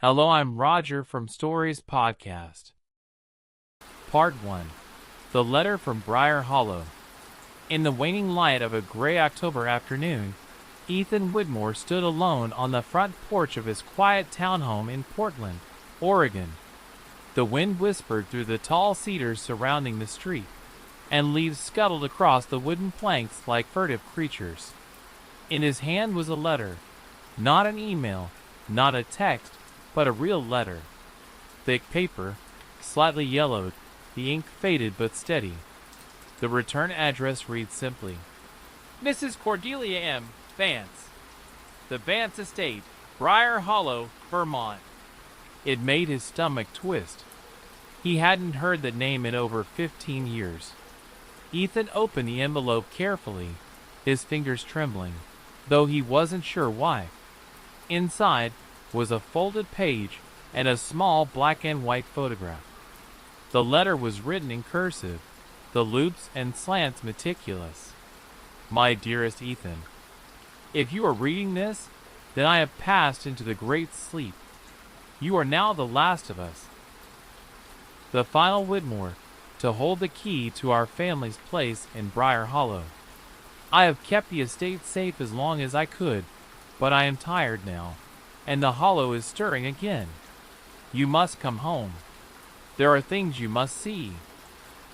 Hello, I'm Roger from Stories Podcast. Part 1. The Letter from Briar Hollow. In the waning light of a gray October afternoon, Ethan Whitmore stood alone on the front porch of his quiet townhome in Portland, Oregon. The wind whispered through the tall cedars surrounding the street, and leaves scuttled across the wooden planks like furtive creatures. In his hand was a letter, not an email, not a text, but a real letter. Thick paper, slightly yellowed, the ink faded but steady. The return address reads simply, Mrs. Cordelia M. Vance, The Vance Estate, Briar Hollow, Vermont. It made his stomach twist. He hadn't heard the name in over 15 years. Ethan opened the envelope carefully, his fingers trembling, though he wasn't sure why. Inside was a folded page and a small black and white photograph. The letter was written in cursive, the loops and slants meticulous. My dearest Ethan, if you are reading this, then I have passed into the great sleep. You are now the last of us. The final Whitmore, to hold the key to our family's place in Briar Hollow. I have kept the estate safe as long as I could, but I am tired now, and the hollow is stirring again. You must come home. There are things you must see,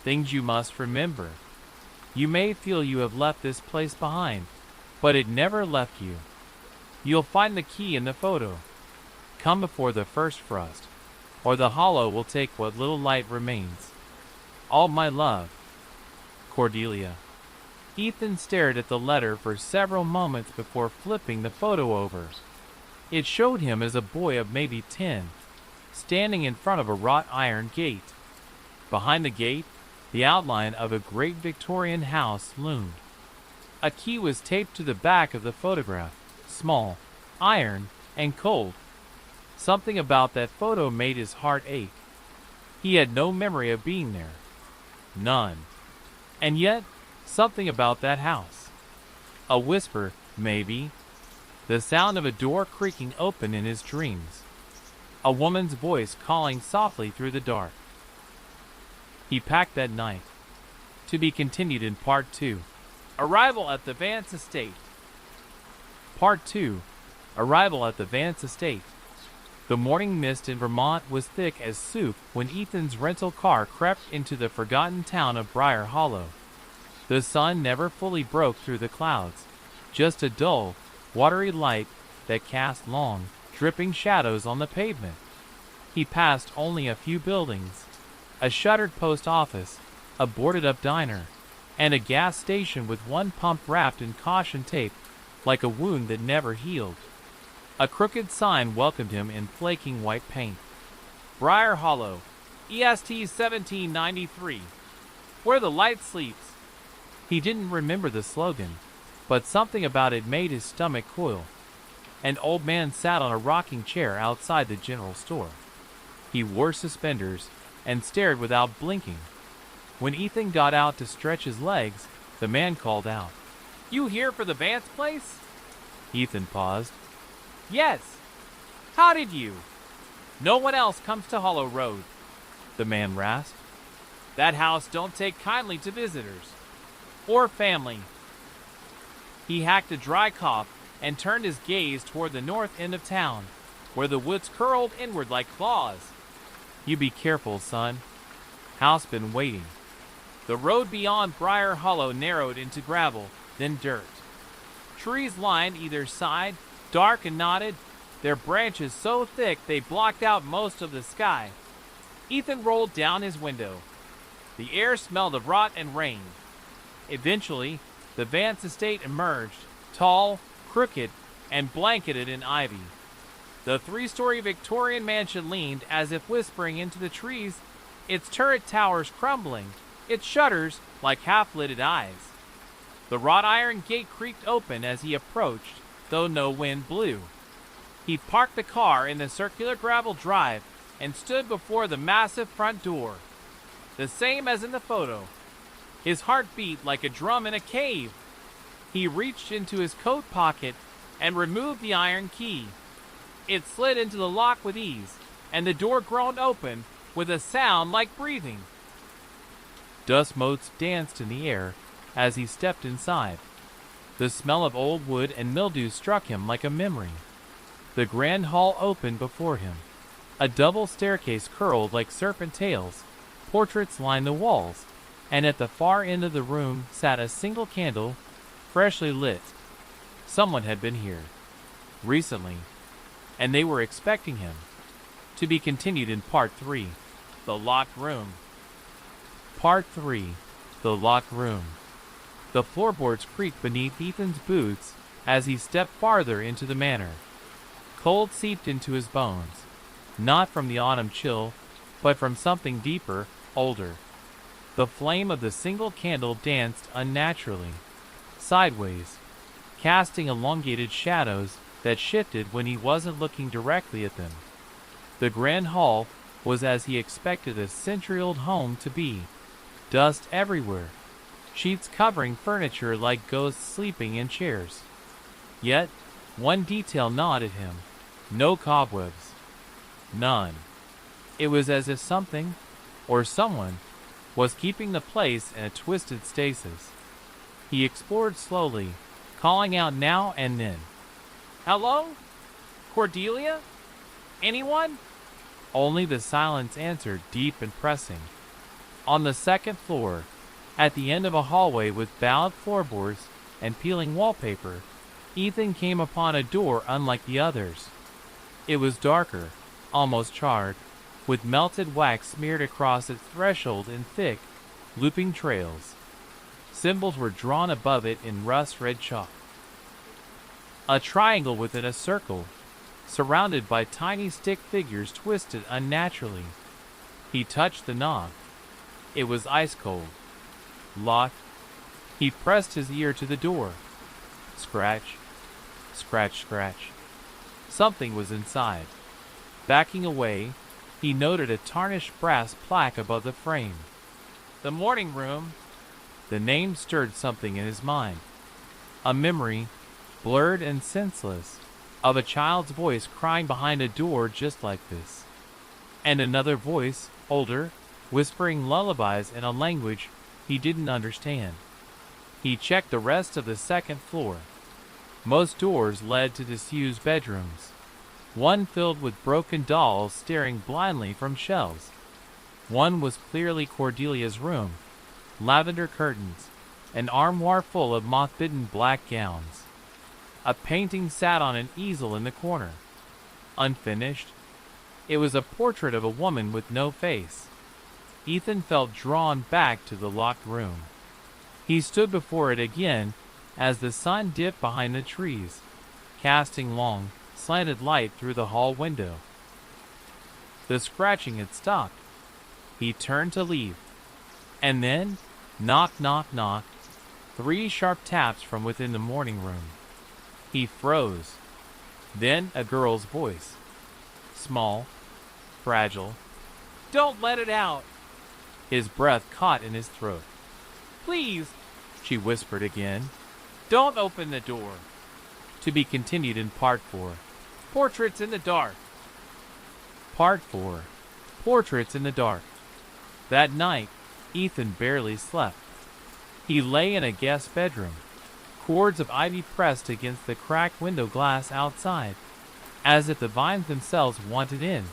things you must remember. You may feel you have left this place behind, but it never left you. You'll find the key in the photo. Come before the first frost, or the hollow will take what little light remains. All my love, Cordelia. Ethan stared at the letter for several moments before flipping the photo over. It showed him as a boy of maybe 10, standing in front of a wrought iron gate. Behind the gate, the outline of a great Victorian house loomed. A key was taped to the back of the photograph, small, iron, and cold. Something about that photo made his heart ache. He had no memory of being there. None. And yet, something about that house. A whisper, maybe. The sound of a door creaking open in his dreams. A woman's voice calling softly through the dark. He packed that night. To be continued in Part 2. Arrival at the Vance Estate. Part 2. Arrival at the Vance Estate. The morning mist in Vermont was thick as soup when Ethan's rental car crept into the forgotten town of Briar Hollow. The sun never fully broke through the clouds, just a dull, watery light that cast long, dripping shadows on the pavement. He passed only a few buildings, a shuttered post office, a boarded-up diner, and a gas station with one pump wrapped in caution tape like a wound that never healed. A crooked sign welcomed him in flaking white paint. Briar Hollow, EST 1793, where the light sleeps. He didn't remember the slogan, but something about it made his stomach coil. An old man sat on a rocking chair outside the general store. He wore suspenders and stared without blinking. When Ethan got out to stretch his legs, the man called out, You here for the Vance place? Ethan paused. Yes. How did you? No one else comes to Hollow Road, the man rasped. That house don't take kindly to visitors. Or family. He hacked a dry cough and turned his gaze toward the north end of town, where the woods curled inward like claws. You be careful, son. House been waiting. The road beyond Briar Hollow narrowed into gravel, then dirt. Trees lined either side, dark and knotted, their branches so thick they blocked out most of the sky. Ethan rolled down his window. The air smelled of rot and rain. Eventually, the Vance estate emerged, tall, crooked, and blanketed in ivy. The three-story Victorian mansion leaned as if whispering into the trees, its turret towers crumbling, its shutters like half-lidded eyes. The wrought iron gate creaked open as he approached, though no wind blew. He parked the car in the circular gravel drive and stood before the massive front door. The same as in the photo. His heart beat like a drum in a cave. He reached into his coat pocket and removed the iron key. It slid into the lock with ease, and the door groaned open with a sound like breathing. Dust motes danced in the air as he stepped inside. The smell of old wood and mildew struck him like a memory. The grand hall opened before him. A double staircase curled like serpent tails. Portraits lined the walls, and at the far end of the room sat a single candle, freshly lit. Someone had been here recently, and they were expecting him. To be continued in Part 3, The Locked Room. Part 3, The Locked Room. The floorboards creaked beneath Ethan's boots as he stepped farther into the manor. Cold seeped into his bones, not from the autumn chill, but from something deeper, older. The flame of the single candle danced unnaturally, sideways, casting elongated shadows that shifted when he wasn't looking directly at them. The grand hall was as he expected a century-old home to be. Dust everywhere, sheets covering furniture like ghosts sleeping in chairs. Yet, one detail gnawed at him. No cobwebs. None. It was as if something, or someone, was keeping the place in a twisted stasis. He explored slowly, calling out now and then. "Hello? Cordelia? Anyone?" Only the silence answered, deep and pressing. On the second floor, at the end of a hallway with bowed floorboards and peeling wallpaper, Ethan came upon a door unlike the others. It was darker, almost charred, with melted wax smeared across its threshold in thick, looping trails. Symbols were drawn above it in rust-red chalk. A triangle within a circle, surrounded by tiny stick figures twisted unnaturally. He touched the knob. It was ice cold. Locked. He pressed his ear to the door. Scratch. Scratch, scratch. Something was inside. Backing away, he noted a tarnished brass plaque above the frame. The morning room. The name stirred something in his mind. A memory, blurred and senseless, of a child's voice crying behind a door just like this. And another voice, older, whispering lullabies in a language he didn't understand. He checked the rest of the second floor. Most doors led to disused bedrooms. One filled with broken dolls staring blindly from shelves. One was clearly Cordelia's room. Lavender curtains, an armoire full of moth-bitten black gowns. A painting sat on an easel in the corner. Unfinished. It was a portrait of a woman with no face. Ethan felt drawn back to the locked room. He stood before it again as the sun dipped behind the trees, casting long, slanted light through the hall window. The scratching had stopped. He turned to leave. And then, knock, knock, knock, 3 sharp taps from within the morning room. He froze. Then a girl's voice. Small, fragile. "Don't let it out!" His breath caught in his throat. "Please," she whispered again. "Don't open the door." To be continued in Part 4. Portraits in the Dark. Part 4. Portraits in the Dark. That night, Ethan barely slept. He lay in a guest bedroom, cords of ivy pressed against the cracked window glass outside, as if the vines themselves wanted in.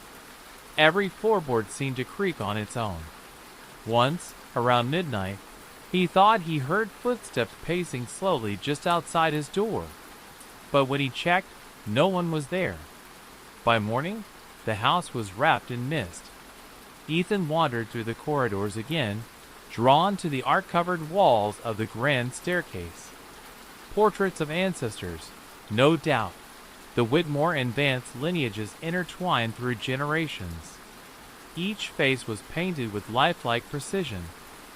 Every floorboard seemed to creak on its own. Once, around midnight, he thought he heard footsteps pacing slowly just outside his door. But when he checked, no one was there. By morning, the house was wrapped in mist. Ethan wandered through the corridors again, drawn to the art-covered walls of the grand staircase. Portraits of ancestors, no doubt. The Whitmore and Vance lineages intertwined through generations. Each face was painted with lifelike precision.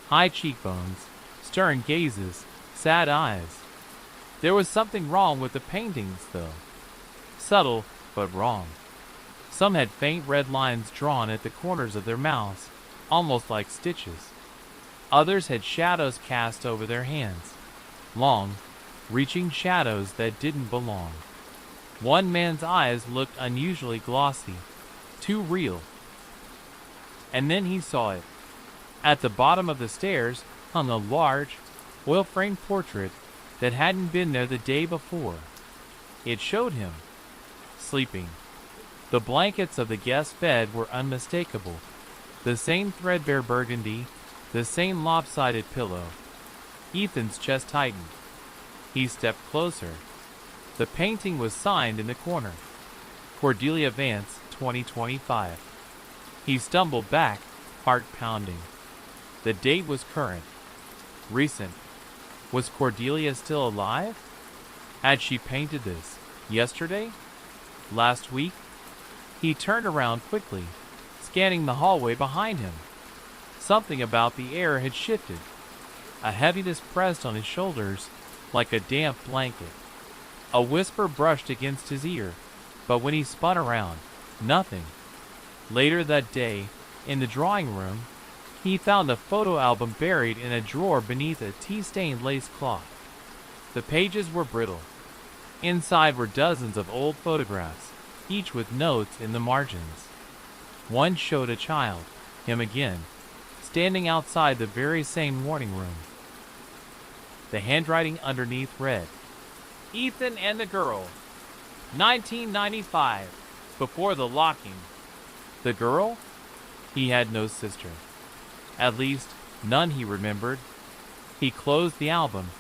High cheekbones, stern gazes, sad eyes. There was something wrong with the paintings, though. Subtle, but wrong. Some had faint red lines drawn at the corners of their mouths, almost like stitches. Others had shadows cast over their hands. Long, reaching shadows that didn't belong. One man's eyes looked unusually glossy, too real. And then he saw it. At the bottom of the stairs hung a large, oil-framed portrait that hadn't been there the day before. It showed him sleeping. The blankets of the guest bed were unmistakable. The same threadbare burgundy, the same lopsided pillow. Ethan's chest tightened. He stepped closer. The painting was signed in the corner. Cordelia Vance, 2025. He stumbled back, heart pounding. The date was current. Recent. Was Cordelia still alive? Had she painted this yesterday? Last week? He turned around quickly, scanning the hallway behind him. Something about the air had shifted. A heaviness pressed on his shoulders like a damp blanket. A whisper brushed against his ear, but when he spun around, nothing. Later that day, in the drawing room, he found a photo album buried in a drawer beneath a tea-stained lace cloth. The pages were brittle. Inside were dozens of old photographs, each with notes in the margins. One showed a child, him again, standing outside the very same morning room. The handwriting underneath read, "Ethan and the girl, 1995, before the locking." The girl? He had no sister. At least, none he remembered. He closed the album,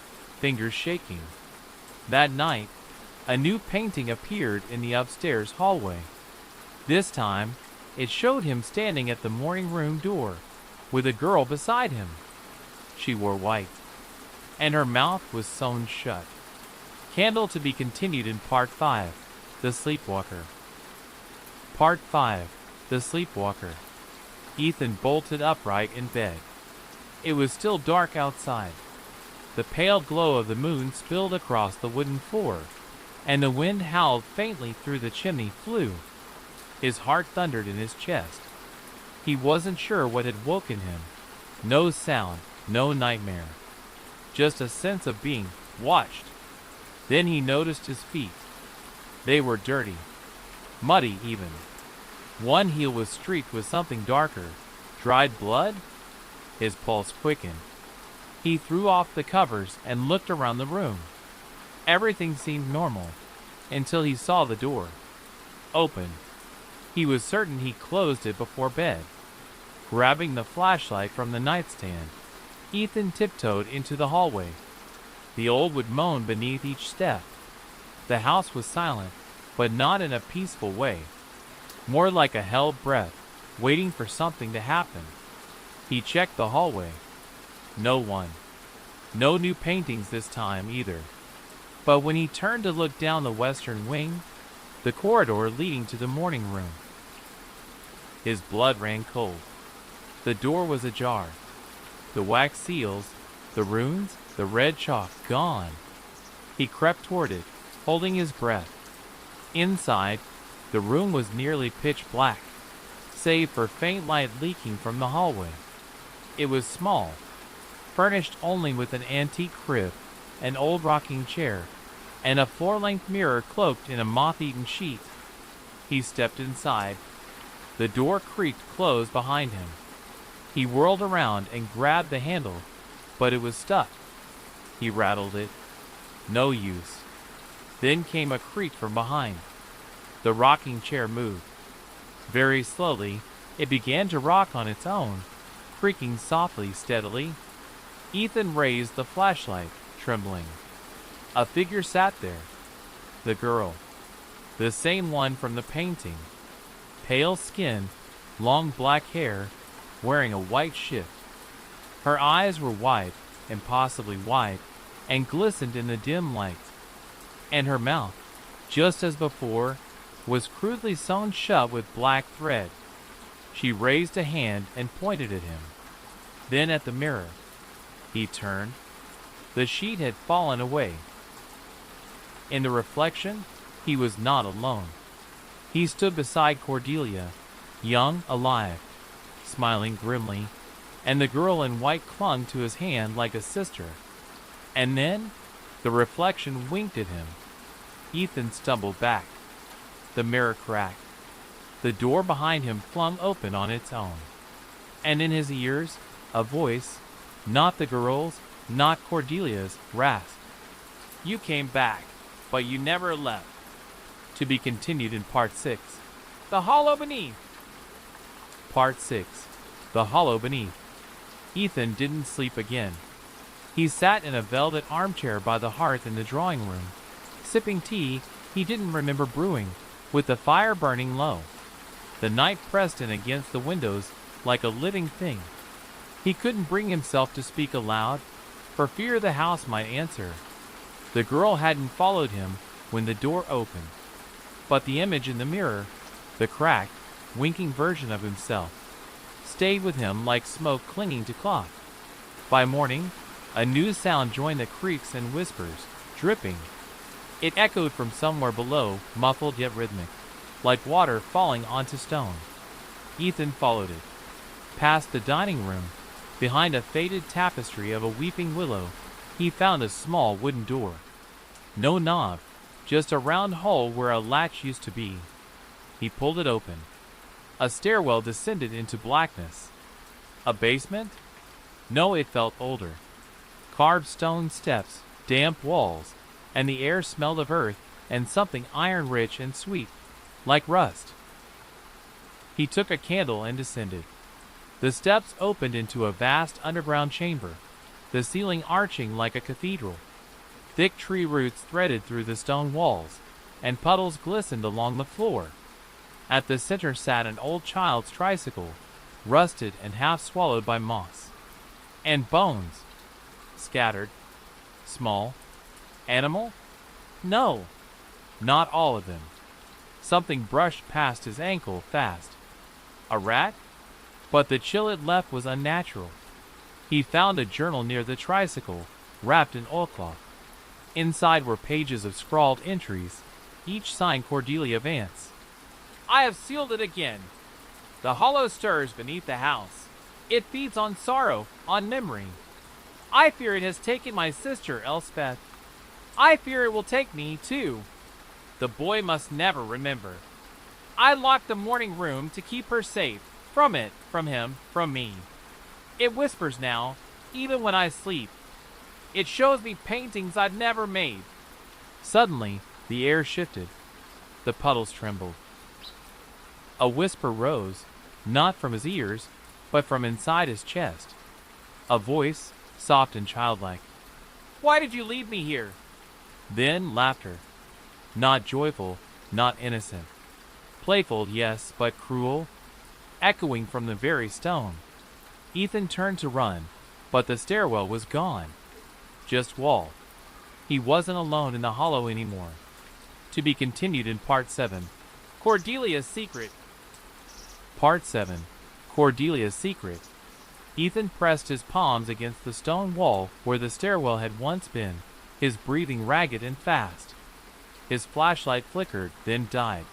fingers shaking. That night, a new painting appeared in the upstairs hallway. This time, it showed him standing at the morning room door, with a girl beside him. She wore white, and her mouth was sewn shut. Candle to be continued in Part 5, The Sleepwalker. Part 5, The Sleepwalker. Ethan bolted upright in bed. It was still dark outside. The pale glow of the moon spilled across the wooden floor, and the wind howled faintly through the chimney flue. His heart thundered in his chest. He wasn't sure what had woken him. No sound, no nightmare. Just a sense of being watched. Then he noticed his feet. They were dirty, muddy even. One heel was streaked with something darker. Dried blood? His pulse quickened. He threw off the covers and looked around the room. Everything seemed normal, until he saw the door. Open. He was certain he closed it before bed. Grabbing the flashlight from the nightstand, Ethan tiptoed into the hallway. The old would moan beneath each step. The house was silent, but not in a peaceful way. More like a held breath, waiting for something to happen. He checked the hallway. No one. No new paintings this time either. But when he turned to look down the western wing, the corridor leading to the morning room, his blood ran cold. The door was ajar. The wax seals, the runes, the red chalk gone. He crept toward it, holding his breath. Inside, the room was nearly pitch black, save for faint light leaking from the hallway. It was small, furnished only with an antique crib, an old rocking chair, and a floor-length mirror cloaked in a moth-eaten sheet. He stepped inside. The door creaked closed behind him. He whirled around and grabbed the handle, but it was stuck. He rattled it. No use. Then came a creak from behind. The rocking chair moved. Very slowly, it began to rock on its own, creaking softly, steadily. Ethan raised the flashlight, trembling. A figure sat there. The girl. The same one from the painting. Pale skin, long black hair, wearing a white shift. Her eyes were wide, impossibly wide, and glistened in the dim light. And her mouth, just as before, was crudely sewn shut with black thread. She raised a hand and pointed at him. Then at the mirror. He turned. The sheet had fallen away. In the reflection, he was not alone. He stood beside Cordelia, young, alive, smiling grimly, and the girl in white clung to his hand like a sister. And then, the reflection winked at him. Ethan stumbled back. The mirror cracked. The door behind him flung open on its own. And in his ears, a voice, not the girl's, not Cordelia's, rasped. "You came back, but you never left." To be continued in Part 6. The Hollow Beneath. Part 6. The Hollow Beneath. Ethan didn't sleep again. He sat in a velvet armchair by the hearth in the drawing room, sipping tea he didn't remember brewing, with the fire burning low. The night pressed in against the windows like a living thing. He couldn't bring himself to speak aloud, for fear the house might answer. The girl hadn't followed him when the door opened. But the image in the mirror, the cracked, winking version of himself, stayed with him like smoke clinging to cloth. By morning, a new sound joined the creaks and whispers, dripping. It echoed from somewhere below, muffled yet rhythmic, like water falling onto stone. Ethan followed it. Past the dining room, behind a faded tapestry of a weeping willow, he found a small wooden door. No knob, just a round hole where a latch used to be. He pulled it open. A stairwell descended into blackness. A basement? No, it felt older. Carved stone steps, damp walls, and the air smelled of earth and something iron-rich and sweet, like rust. He took a candle and descended. The steps opened into a vast underground chamber, the ceiling arching like a cathedral. Thick tree roots threaded through the stone walls, and puddles glistened along the floor. At the center sat an old child's tricycle, rusted and half swallowed by moss. And bones. Scattered. Small. Animal? No. Not all of them. Something brushed past his ankle fast. A rat? But the chill it left was unnatural. He found a journal near the tricycle, wrapped in oilcloth. Inside were pages of scrawled entries, each signed Cordelia Vance. "I have sealed it again. The hollow stirs beneath the house. It feeds on sorrow, on memory. I fear it has taken my sister, Elspeth. I fear it will take me, too. The boy must never remember. I locked the morning room to keep her safe, from it, from him, from me. It whispers now, even when I sleep. It shows me paintings I've never made." Suddenly, the air shifted. The puddles trembled. A whisper rose, not from his ears, but from inside his chest. A voice, soft and childlike. "Why did you leave me here?" Then laughter. Not joyful, not innocent. Playful, yes, but cruel, echoing from the very stone. Ethan turned to run, but the stairwell was gone. Just wall. He wasn't alone in the hollow anymore. To be continued in Part 7. Cordelia's Secret. Part 7. Cordelia's Secret. Ethan pressed his palms against the stone wall where the stairwell had once been, his breathing ragged and fast. His flashlight flickered, then died.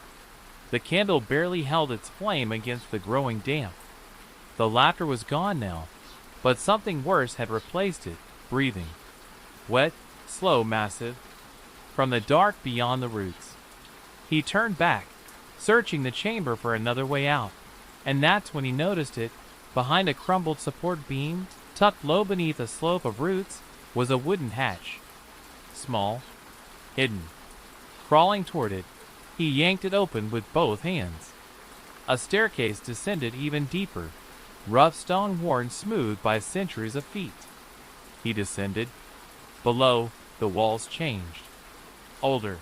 The candle barely held its flame against the growing damp. The laughter was gone now, but something worse had replaced it, breathing. Wet, slow, massive, from the dark beyond the roots. He turned back, searching the chamber for another way out, and that's when he noticed it. Behind a crumbled support beam, tucked low beneath a slope of roots, was a wooden hatch. Small, hidden. Crawling toward it, he yanked it open with both hands. A staircase descended even deeper, rough stone worn smooth by centuries of feet. He descended. Below, the walls changed. Older,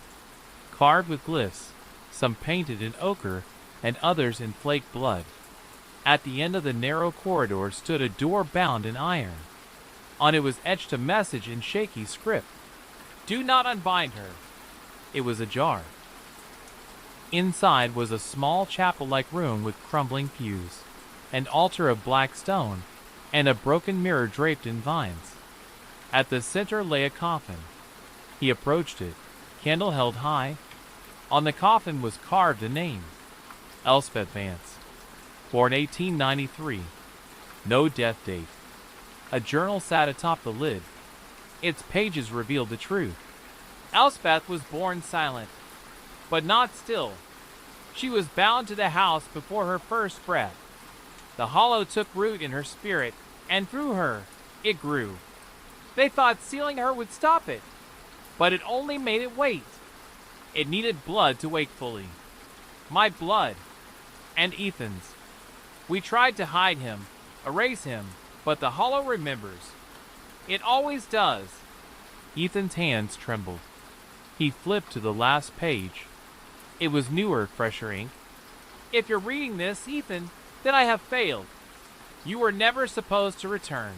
carved with glyphs, some painted in ochre and others in flaked blood. At the end of the narrow corridor stood a door bound in iron. On it was etched a message in shaky script. "Do not unbind her." It was ajar. Inside was a small chapel-like room with crumbling pews, an altar of black stone, and a broken mirror draped in vines. At the center lay a coffin. He approached it, candle held high. On the coffin was carved a name. Elspeth Vance. Born 1893. No death date. A journal sat atop the lid. Its pages revealed the truth. Elspeth was born silent, but not still. She was bound to the house before her first breath. The hollow took root in her spirit, and through her, it grew. They thought sealing her would stop it, but it only made it wait. It needed blood to wake fully. My blood, and Ethan's. We tried to hide him, erase him, but the hollow remembers. It always does. Ethan's hands trembled. He flipped to the last page. It was newer, fresher ink. If you're reading this, Ethan, then I have failed. You were never supposed to return.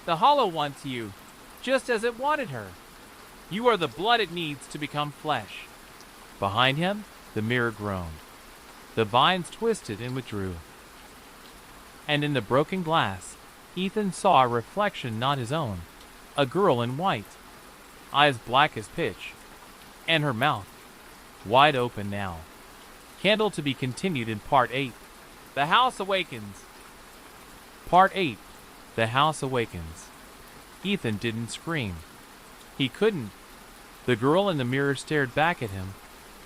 The hollow wants you, just as it wanted her. You are the blood it needs to become flesh. Behind him, the mirror groaned. The vines twisted and withdrew. And in the broken glass, Ethan saw a reflection not his own, a girl in white, eyes black as pitch, and her mouth wide open now. Candle to be continued in Part 8. The House Awakens. Part 8. The House Awakens. Ethan didn't scream. He couldn't. The girl in the mirror stared back at him,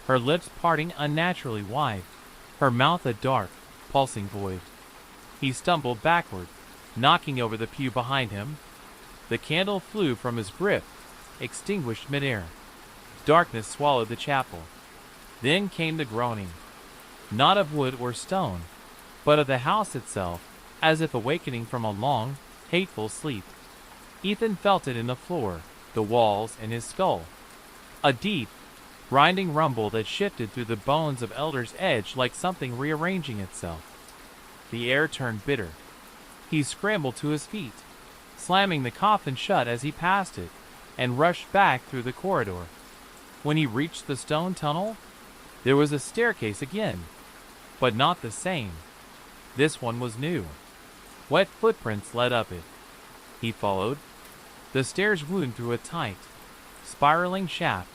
her lips parting unnaturally wide, her mouth a dark, pulsing void. He stumbled backward, knocking over the pew behind him. The candle flew from his grip, extinguished midair. Darkness swallowed the chapel. Then came the groaning, not of wood or stone, but of the house itself, as if awakening from a long, hateful sleep. Ethan felt it in the floor, the walls, and his skull. A deep, grinding rumble that shifted through the bones of Elder's Edge like something rearranging itself. The air turned bitter. He scrambled to his feet, slamming the coffin shut as he passed it, and rushed back through the corridor. When he reached the stone tunnel, there was a staircase again, but not the same. This one was new. Wet footprints led up it. He followed. The stairs wound through a tight, spiraling shaft,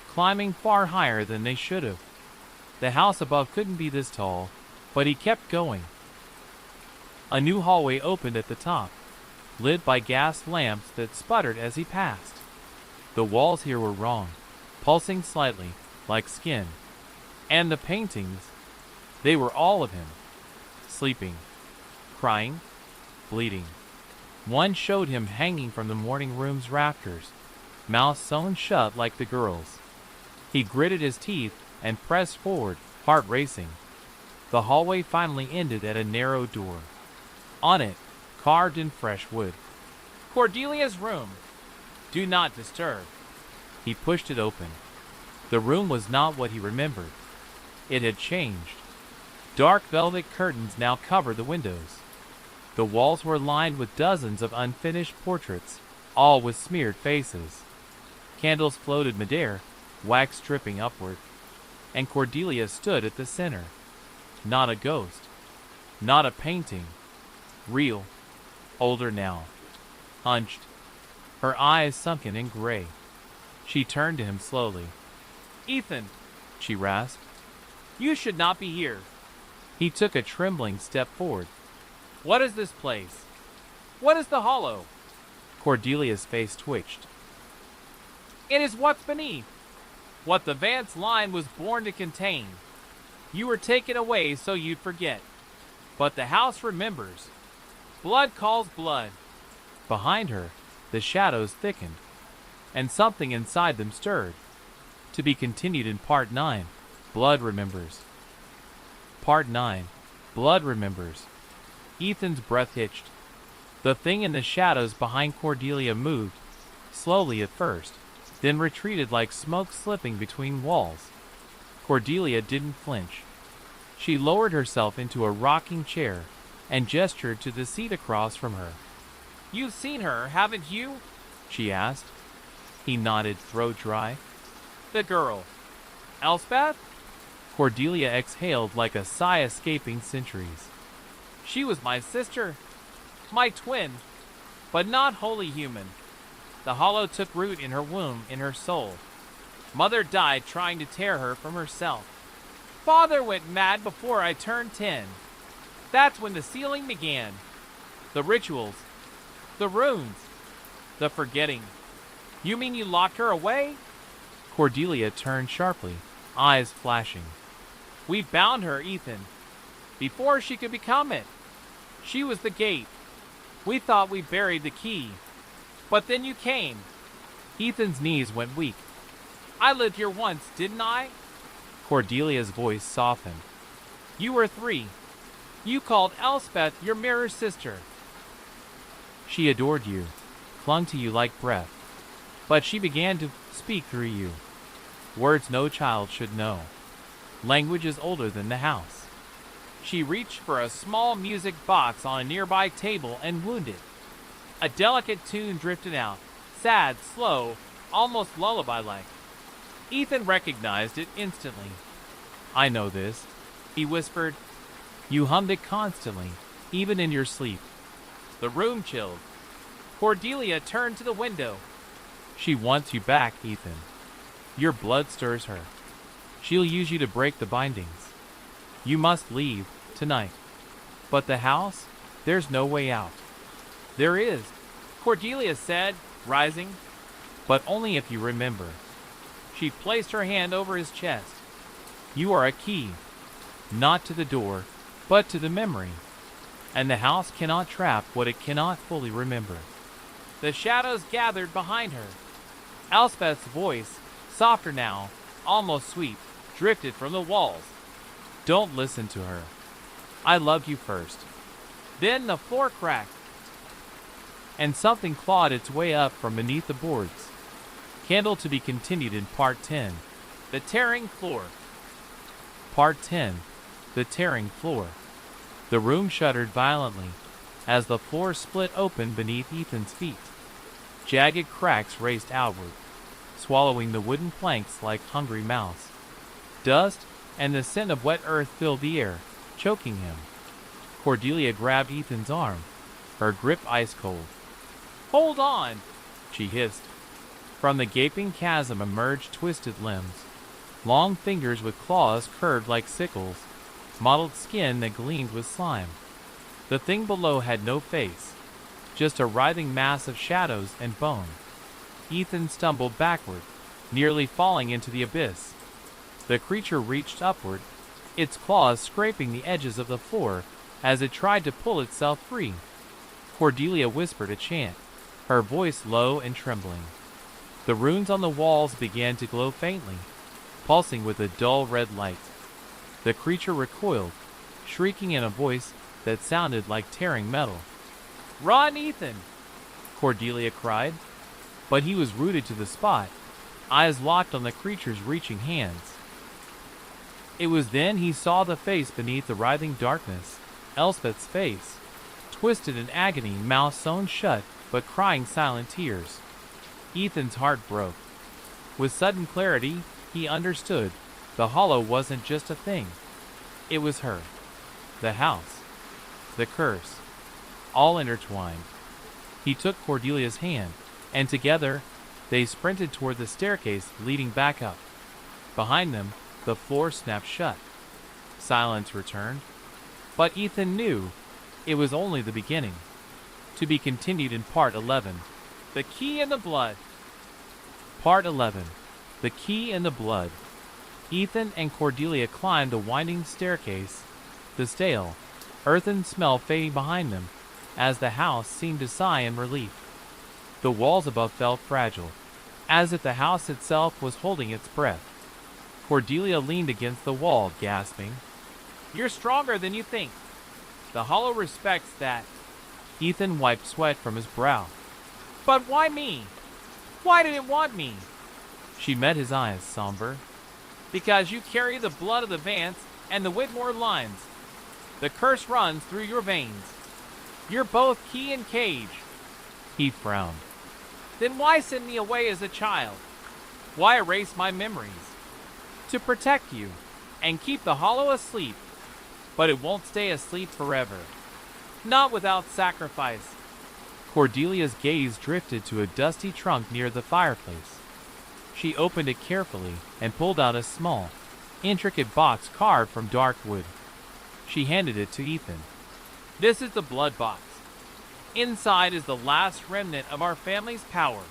climbing far higher than they should have. The house above couldn't be this tall, but he kept going. A new hallway opened at the top, lit by gas lamps that sputtered as he passed. The walls here were wrong, pulsing slightly, like skin. And the paintings, they were all of him, sleeping, crying, bleeding. One showed him hanging from the morning room's rafters, mouth sewn shut like the girl's. He gritted his teeth and pressed forward, heart racing. The hallway finally ended at a narrow door. On it, carved in fresh wood, Cordelia's room. Do not disturb. He pushed it open. The room was not what he remembered. It had changed. Dark velvet curtains now covered the windows. The walls were lined with dozens of unfinished portraits, all with smeared faces. Candles floated midair, wax dripping upward, and Cordelia stood at the center. Not a ghost, not a painting. Real, older now, hunched, her eyes sunken in gray. She turned to him slowly. "Ethan," she rasped, "you should not be here." He took a trembling step forward. "What is this place? What is the hollow?" Cordelia's face twitched. "It is what's beneath, what the Vance line was born to contain. You were taken away so you'd forget. But the house remembers. Blood calls blood." Behind her, the shadows thickened, and something inside them stirred. To be continued in Part 9, Blood Remembers. Part 9, Blood Remembers. Ethan's breath hitched. The thing in the shadows behind Cordelia moved, slowly at first, then retreated like smoke slipping between walls. Cordelia didn't flinch. She lowered herself into a rocking chair and gestured to the seat across from her. "You've seen her, haven't you?" she asked. He nodded, throat dry. "The girl. Elspeth?" Cordelia exhaled like a sigh escaping centuries. "She was my sister, my twin, but not wholly human. The hollow took root in her womb, in her soul. Mother died trying to tear her from herself. Father went mad before I turned 10. That's when the sealing began. The rituals, the runes, the forgetting. You mean you locked her away?" Cordelia turned sharply, eyes flashing. We bound her, Ethan, before she could become it. She was the gate. We thought we buried the key. But then you came. Ethan's knees went weak. I lived here once, didn't I? Cordelia's voice softened. You were 3. You called Elspeth your mirror sister. She adored you, clung to you like breath. But she began to speak through you. Words no child should know. Language is older than the house. She reached for a small music box on a nearby table and wound it. A delicate tune drifted out, sad, slow, almost lullaby-like. Ethan recognized it instantly. I know this, he whispered. You hummed it constantly, even in your sleep. The room chilled. Cordelia turned to the window. She wants you back, Ethan. Your blood stirs her. She'll use you to break the bindings. You must leave, tonight. But the house? There's no way out. There is, Cordelia said, rising. But only if you remember. She placed her hand over his chest. You are a key, not to the door, but to the memory. And the house cannot trap what it cannot fully remember. The shadows gathered behind her. Elspeth's voice, softer now, almost sweet, drifted from the walls. Don't listen to her. I loved you first. Then the floor cracked, and something clawed its way up from beneath the boards. Candle to be continued in Part 10. The Tearing Floor. Part 10. The Tearing Floor. The room shuddered violently as the floor split open beneath Ethan's feet. Jagged cracks raced outward, swallowing the wooden planks like hungry mouths. Dust and the scent of wet earth filled the air, choking him. Cordelia grabbed Ethan's arm, her grip ice cold. Hold on, she hissed. From the gaping chasm emerged twisted limbs, long fingers with claws curved like sickles, mottled skin that gleamed with slime. The thing below had no face, just a writhing mass of shadows and bone. Ethan stumbled backward, nearly falling into the abyss. The creature reached upward, its claws scraping the edges of the floor as it tried to pull itself free. Cordelia whispered a chant, her voice low and trembling. The runes on the walls began to glow faintly, pulsing with a dull red light. The creature recoiled, shrieking in a voice that sounded like tearing metal. Run, Ethan! Cordelia cried, but he was rooted to the spot, eyes locked on the creature's reaching hands. It was then he saw the face beneath the writhing darkness, Elspeth's face, twisted in agony, mouth sewn shut, but crying silent tears. Ethan's heart broke. With sudden clarity, he understood. The hollow wasn't just a thing. It was her. The house. The curse. All intertwined. He took Cordelia's hand, and together, they sprinted toward the staircase leading back up. Behind them, the floor snapped shut. Silence returned. But Ethan knew it was only the beginning. To be continued in Part 11. The Key in the Blood. Part 11. The Key in the Blood. Ethan and Cordelia climbed the winding staircase, the stale, earthen smell fading behind them, as the house seemed to sigh in relief. The walls above felt fragile, as if the house itself was holding its breath. Cordelia leaned against the wall, gasping. You're stronger than you think. The hollow respects that. Ethan wiped sweat from his brow. But why me? Why did it want me? She met his eyes, somber. Because you carry the blood of the Vance and the Whitmore lines. The curse runs through your veins. You're both key and cage. He frowned. Then why send me away as a child? Why erase my memories? To protect you and keep the hollow asleep. But it won't stay asleep forever. Not without sacrifice. Cordelia's gaze drifted to a dusty trunk near the fireplace. She opened it carefully and pulled out a small, intricate box carved from dark wood. She handed it to Ethan. This is the blood box. Inside is the last remnant of our family's power.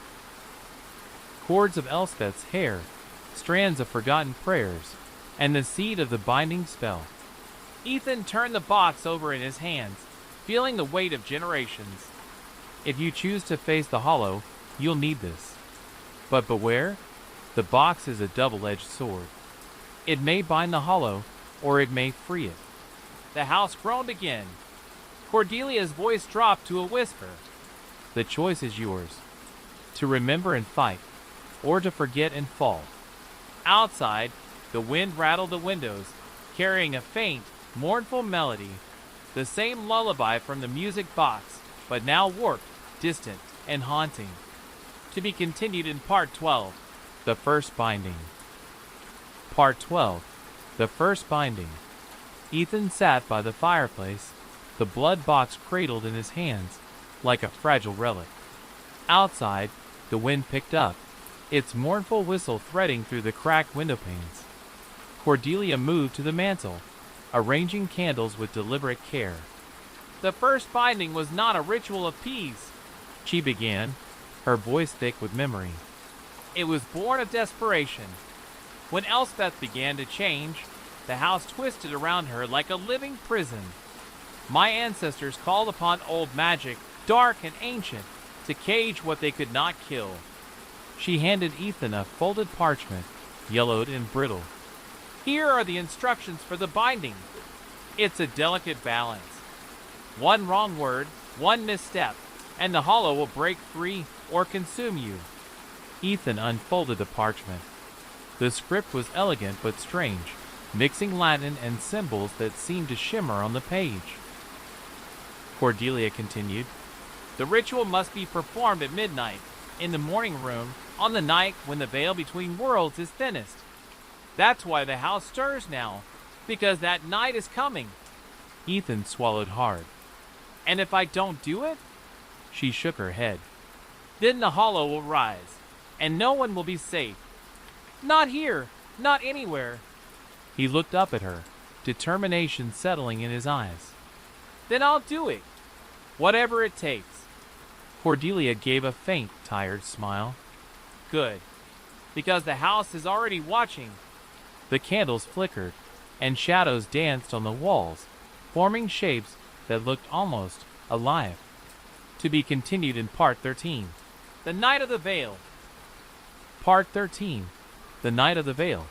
Cords of Elspeth's hair, strands of forgotten prayers, and the seed of the binding spell. Ethan turned the box over in his hands, feeling the weight of generations. If you choose to face the hollow, you'll need this. But beware, the box is a double-edged sword. It may bind the hollow, or it may free it. The house groaned again. Cordelia's voice dropped to a whisper. The choice is yours. To remember and fight, or to forget and fall. Outside, the wind rattled the windows, carrying a faint, mournful melody, the same lullaby from the music box, but now warped, distant, and haunting. To be continued in Part 12, The First Binding. Part 12, The First Binding. Ethan sat by the fireplace, the blood box cradled in his hands, like a fragile relic. Outside, the wind picked up, its mournful whistle threading through the cracked window panes. Cordelia moved to the mantel, arranging candles with deliberate care. The first binding was not a ritual of peace, she began, her voice thick with memory. It was born of desperation. When Elspeth began to change, the house twisted around her like a living prison. My ancestors called upon old magic, dark and ancient, to cage what they could not kill. She handed Ethan a folded parchment, yellowed and brittle. Here are the instructions for the binding. It's a delicate balance. One wrong word, one misstep, and the hollow will break free or consume you. Ethan unfolded the parchment. The script was elegant but strange, mixing Latin and symbols that seemed to shimmer on the page. Cordelia continued, the ritual must be performed at midnight, in the morning room, on the night when the veil between worlds is thinnest. That's why the house stirs now, because that night is coming. Ethan swallowed hard. And if I don't do it? She shook her head. Then the hollow will rise, and no one will be safe. Not here, not anywhere. He looked up at her, determination settling in his eyes. Then I'll do it, whatever it takes. Cordelia gave a faint, tired smile. Good, because the house is already watching. The candles flickered, and shadows danced on the walls, forming shapes that looked almost alive. To be continued in Part 13. The Night of the Veil. Part 13. The Night of the Veil.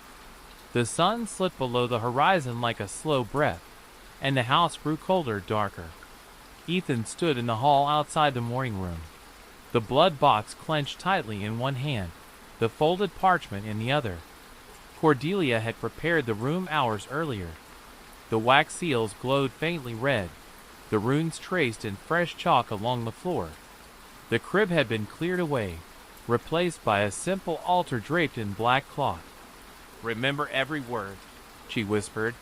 The sun slipped below the horizon like a slow breath, and the house grew colder, darker. Ethan stood in the hall outside the morning room. The blood box clenched tightly in one hand, the folded parchment in the other. Cordelia had prepared the room hours earlier. The wax seals glowed faintly red, the runes traced in fresh chalk along the floor. The crib had been cleared away, replaced by a simple altar draped in black cloth. Remember every word, she whispered.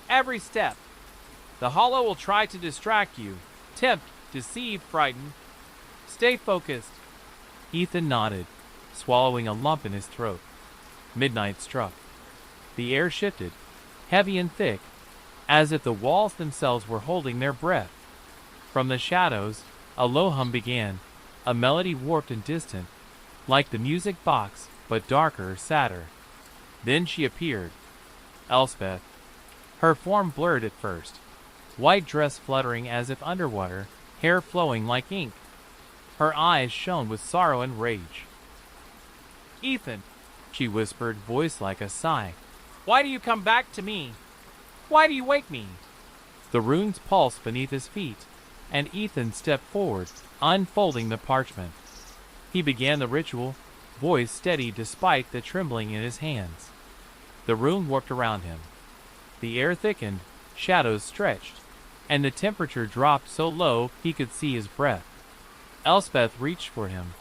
Every step. The hollow will try to distract you, tempt, deceive, frighten. Stay focused. Ethan nodded, swallowing a lump in his throat. Midnight struck. The air shifted, heavy and thick, as if the walls themselves were holding their breath. From the shadows, a low hum began, a melody warped and distant, like the music box, but darker, sadder. Then she appeared. Elspeth. Her form blurred at first, white dress fluttering as if underwater, hair flowing like ink. Her eyes shone with sorrow and rage. Ethan, she whispered, voice like a sigh. Why do you come back to me? Why do you wake me? The runes pulsed beneath his feet, and Ethan stepped forward, unfolding the parchment. He began the ritual, voice steady despite the trembling in his hands. The room warped around him. The air thickened, shadows stretched, and the temperature dropped so low he could see his breath. Elspeth reached for him,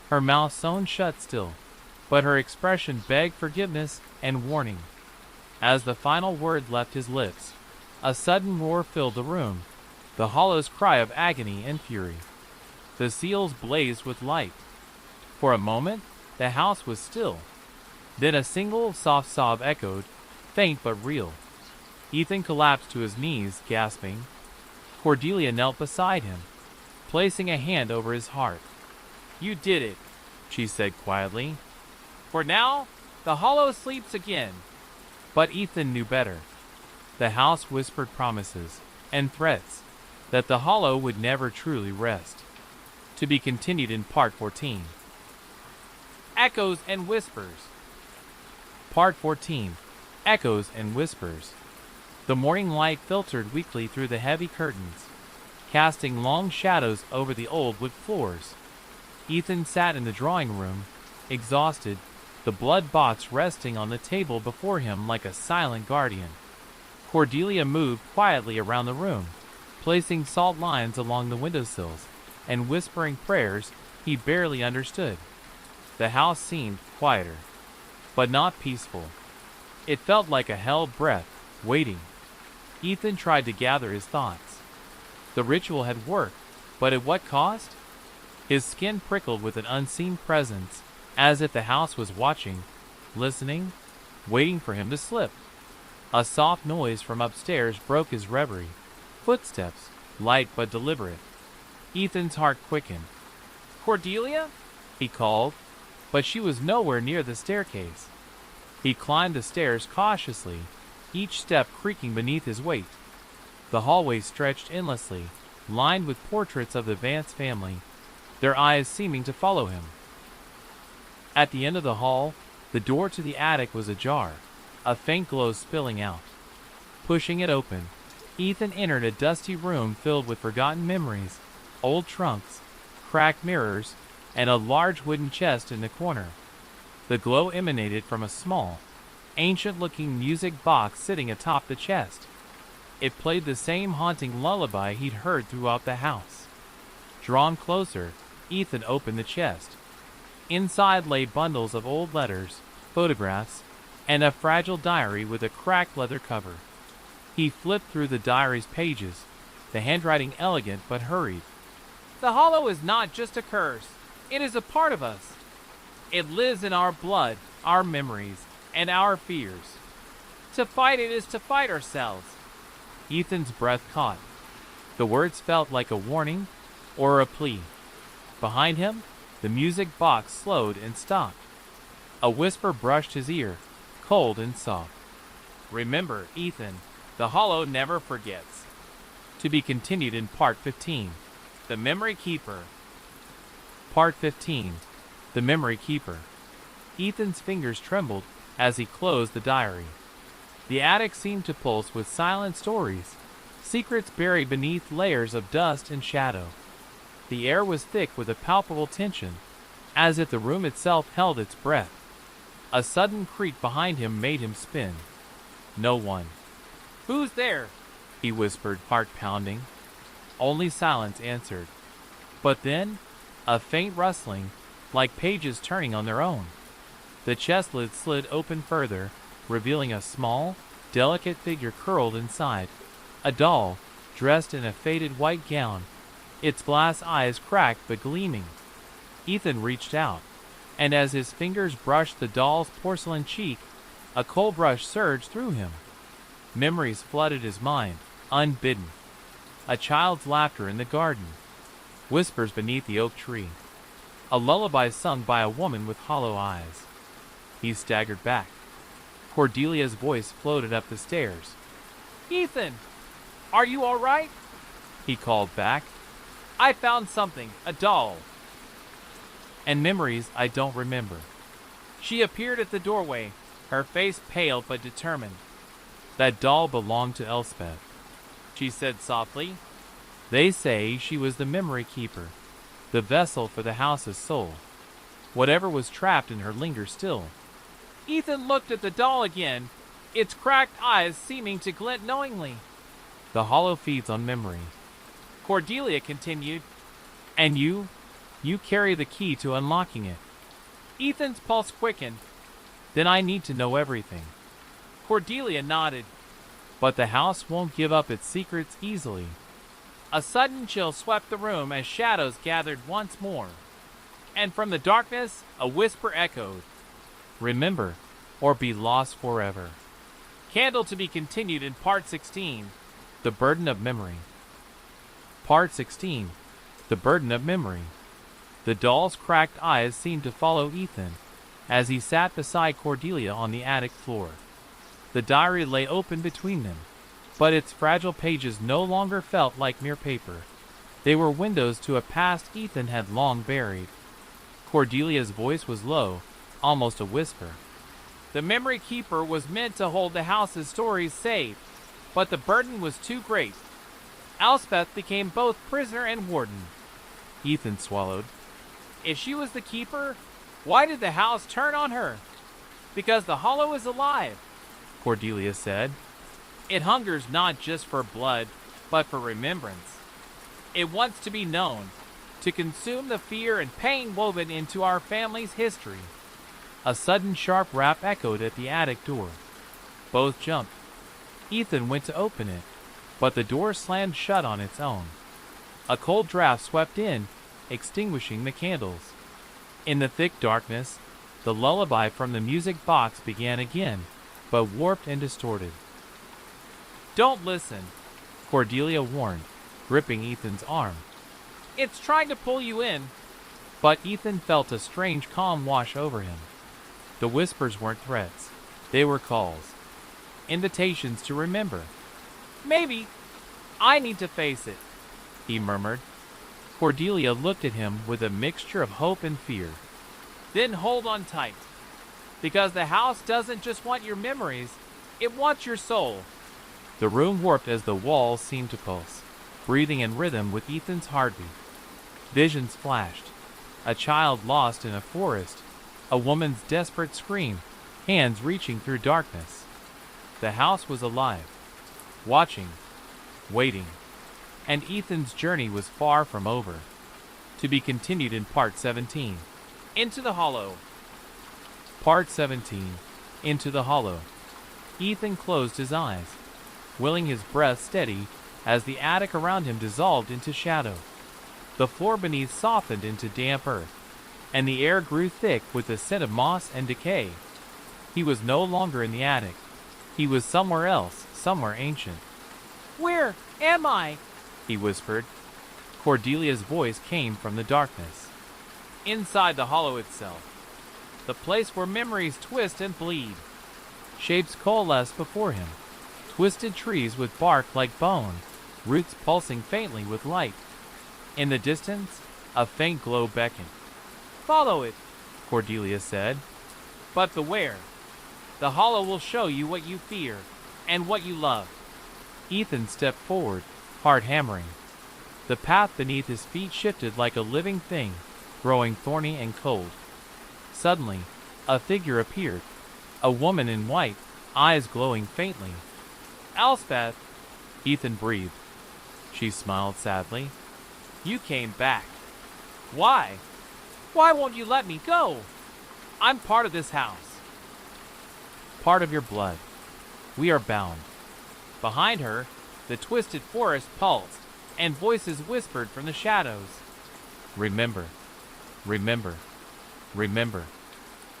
her mouth sewn shut still, but her expression begged forgiveness and warning. As the final word left his lips, a sudden roar filled the room, the hollow's cry of agony and fury. The seals blazed with light. For a moment, the house was still. Then a single soft sob echoed, faint but real. Ethan collapsed to his knees, gasping. Cordelia knelt beside him, placing a hand over his heart. You did it, she said quietly. For now, The hollow sleeps again. But Ethan knew better. The house whispered promises and threats that the hollow would never truly rest. To be continued in Part 14. Echoes and Whispers. Part 14. Echoes and Whispers. The morning light filtered weakly through the heavy curtains, casting long shadows over the old wood floors. Ethan sat in the drawing room, exhausted, the blood box resting on the table before him like a silent guardian. Cordelia moved quietly around the room, placing salt lines along the windowsills and whispering prayers he barely understood. The house seemed quieter, but not peaceful. It felt like a held breath, waiting. Ethan tried to gather his thoughts. The ritual had worked, but at what cost? His skin prickled with an unseen presence, as if the house was watching, listening, waiting for him to slip. A soft noise from upstairs broke his reverie. Footsteps, light but deliberate. Ethan's heart quickened. "Cordelia?" he called, but she was nowhere near the staircase. He climbed the stairs cautiously, each step creaking beneath his weight. The hallway stretched endlessly, lined with portraits of the Vance family, their eyes seeming to follow him. At the end of the hall, the door to the attic was ajar, a faint glow spilling out. Pushing it open, Ethan entered a dusty room filled with forgotten memories, old trunks, cracked mirrors, and a large wooden chest in the corner. The glow emanated from a small, ancient-looking music box sitting atop the chest. It played the same haunting lullaby he'd heard throughout the house. Drawn closer, Ethan opened the chest. Inside lay bundles of old letters, photographs, and a fragile diary with a cracked leather cover. He flipped through the diary's pages, the handwriting elegant but hurried. "The hollow is not just a curse. It is a part of us. It lives in our blood, our memories, and our fears. To fight it is to fight ourselves." Ethan's breath caught. The words felt like a warning or a plea. Behind him, the music box slowed and stopped. A whisper brushed his ear, cold and soft. "Remember, Ethan, the hollow never forgets." To be continued in Part 15. The Memory Keeper. Part 15. The Memory Keeper. Ethan's fingers trembled as he closed the diary. The attic seemed to pulse with silent stories, secrets buried beneath layers of dust and shadow. The air was thick with a palpable tension, as if the room itself held its breath. A sudden creak behind him made him spin. No one. "Who's there?" he whispered, heart pounding. Only silence answered. But then, a faint rustling, like pages turning on their own. The chest lid slid open further, revealing a small, delicate figure curled inside. A doll, dressed in a faded white gown, its glass eyes cracked but gleaming. Ethan reached out, and as his fingers brushed the doll's porcelain cheek, a cold rush surged through him. Memories flooded his mind, unbidden. A child's laughter in the garden, whispers beneath the oak tree, a lullaby sung by a woman with hollow eyes. He staggered back. Cordelia's voice floated up the stairs. "Ethan, are you all right?" he called back. "I found something, a doll." "And memories I don't remember." She appeared at the doorway, her face pale but determined. "That doll belonged to Elspeth," she said softly. "They say she was the memory keeper, the vessel for the house's soul. Whatever was trapped in her lingers still." Ethan looked at the doll again, its cracked eyes seeming to glint knowingly. "The hollow feeds on memory," Cordelia continued. "And you carry the key to unlocking it." Ethan's pulse quickened. "Then I need to know everything." Cordelia nodded. "But the house won't give up its secrets easily." A sudden chill swept the room as shadows gathered once more. And from the darkness, a whisper echoed. "Remember, or be lost forever." Candle to be continued in Part 16. The Burden of Memory. Part 16. The Burden of Memory. The doll's cracked eyes seemed to follow Ethan, as he sat beside Cordelia on the attic floor. The diary lay open between them, but its fragile pages no longer felt like mere paper. They were windows to a past Ethan had long buried. Cordelia's voice was low, almost a whisper. The memory keeper was meant to hold the house's stories safe, but the burden was too great. Elspeth became both prisoner and warden. Ethan swallowed. If she was the keeper, why did the house turn on her? Because the hollow is alive, Cordelia said. It hungers not just for blood, but for remembrance. It wants to be known, to consume the fear and pain woven into our family's history. A sudden sharp rap echoed at the attic door. Both jumped. Ethan went to open it, but the door slammed shut on its own. A cold draft swept in, extinguishing the candles. In the thick darkness, the lullaby from the music box began again, but warped and distorted. Don't listen, Cordelia warned, gripping Ethan's arm. It's trying to pull you in. But Ethan felt a strange calm wash over him. The whispers weren't threats. They were calls. Invitations to remember. Maybe I need to face it, he murmured. Cordelia looked at him with a mixture of hope and fear. Then hold on tight, because the house doesn't just want your memories, it wants your soul. The room warped as the walls seemed to pulse, breathing in rhythm with Ethan's heartbeat. Visions flashed. A child lost in a forest, a woman's desperate scream, hands reaching through darkness. The house was alive, watching, waiting, and Ethan's journey was far from over. To be continued in Part 17. Into the Hollow. Part 17. Into the Hollow. Ethan closed his eyes, willing his breath steady as the attic around him dissolved into shadow. The floor beneath softened into damp earth, and the air grew thick with the scent of moss and decay. He was no longer in the attic. He was somewhere else, somewhere ancient. Where am I? He whispered. Cordelia's voice came from the darkness. Inside the hollow itself. The place where memories twist and bleed. Shapes coalesce before him. Twisted trees with bark like bone, roots pulsing faintly with light. In the distance, a faint glow beckoned. Follow it, Cordelia said. But beware. The hollow will show you what you fear and what you love. Ethan stepped forward, heart hammering. The path beneath his feet shifted like a living thing, growing thorny and cold. Suddenly, a figure appeared, a woman in white, eyes glowing faintly. Elspeth, Ethan breathed. She smiled sadly. You came back. Why? Why won't you let me go? I'm part of this house. Part of your blood. We are bound. Behind her, the twisted forest pulsed, and voices whispered from the shadows. Remember, remember, remember.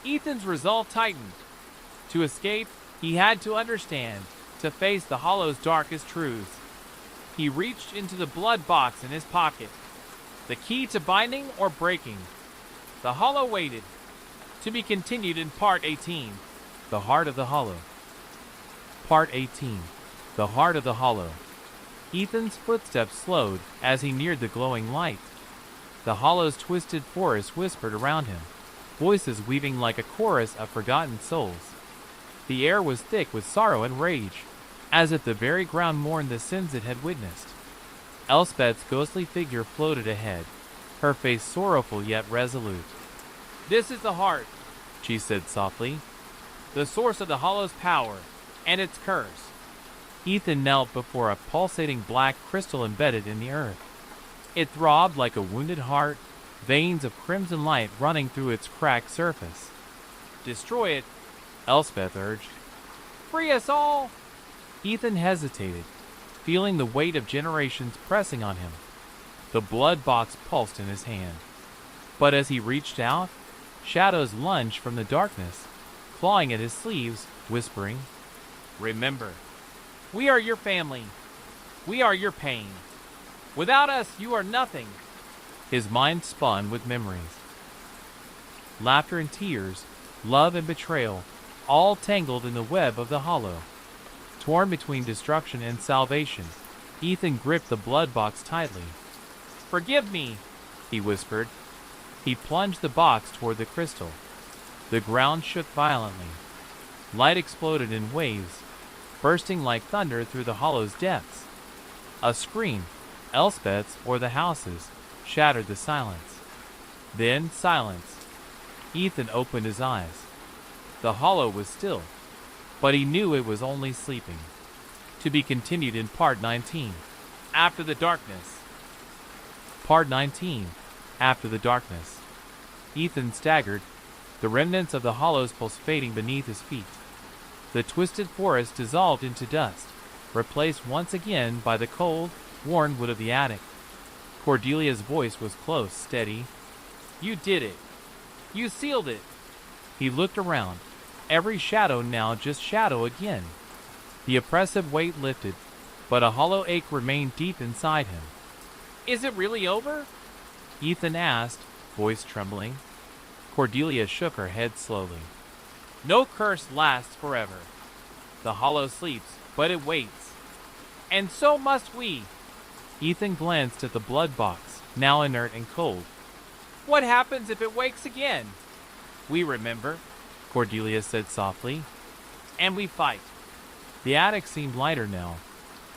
Ethan's resolve tightened. To escape, he had to understand, to face the hollow's darkest truths. He reached into the blood box in his pocket. The key to binding or breaking. The hollow waited. To be continued in Part 18. The Heart of the Hollow. Part 18. The Heart of the Hollow. Ethan's footsteps slowed as he neared the glowing light. The hollow's twisted forest whispered around him, voices weaving like a chorus of forgotten souls. The air was thick with sorrow and rage, as if the very ground mourned the sins it had witnessed. Elspeth's ghostly figure floated ahead, her face sorrowful yet resolute. This is the heart, she said softly, the source of the hollow's power, and its curse. Ethan knelt before a pulsating black crystal embedded in the earth. It throbbed like a wounded heart, veins of crimson light running through its cracked surface. Destroy it, Elspeth urged. Free us all! Ethan hesitated, feeling the weight of generations pressing on him. The blood box pulsed in his hand. But as he reached out, shadows lunged from the darkness, clawing at his sleeves, whispering, Remember, we are your family. We are your pain. Without us, you are nothing. His mind spun with memories. Laughter and tears, love and betrayal, all tangled in the web of the hollow. Torn between destruction and salvation, Ethan gripped the blood box tightly. "Forgive me," he whispered. He plunged the box toward the crystal. The ground shook violently. Light exploded in waves, bursting like thunder through the hollow's depths. A scream, Elspeth's or the house's, shattered the silence. Then silence. Ethan opened his eyes. The hollow was still, but he knew it was only sleeping. To be continued in Part 19. After the Darkness. Part 19. After the Darkness. Ethan staggered, the remnants of the hollow's pulse fading beneath his feet. The twisted forest dissolved into dust, replaced once again by the cold, worn wood of the attic. Cordelia's voice was close, steady. "You did it. You sealed it." He looked around. Every shadow now just shadow again. The oppressive weight lifted, but a hollow ache remained deep inside him. "Is it really over?" Ethan asked, voice trembling. Cordelia shook her head slowly. "No curse lasts forever. The hollow sleeps, but it waits. And so must we." Ethan glanced at the blood box, now inert and cold. "What happens if it wakes again?" "We remember," Cordelia said softly. "And we fight." The attic seemed lighter now,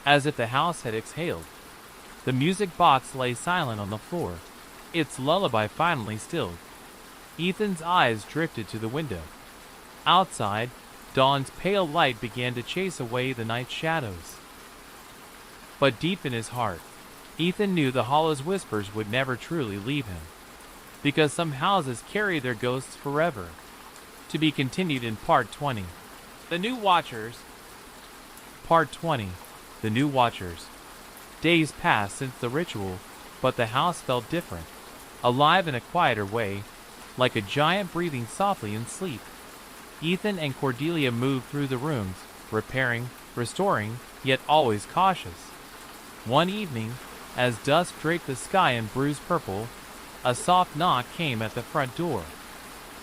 as if the house had exhaled. The music box lay silent on the floor, its lullaby finally stilled. Ethan's eyes drifted to the window. Outside, dawn's pale light began to chase away the night shadows. But deep in his heart, Ethan knew the hollow's whispers would never truly leave him, because some houses carry their ghosts forever. To be continued in Part 20. The New Watchers. Part 20. The New Watchers. Days passed since the ritual, but the house felt different, alive in a quieter way, like a giant breathing softly in sleep. Ethan and Cordelia moved through the rooms, repairing, restoring, yet always cautious. One evening, as dusk draped the sky in bruised purple, a soft knock came at the front door.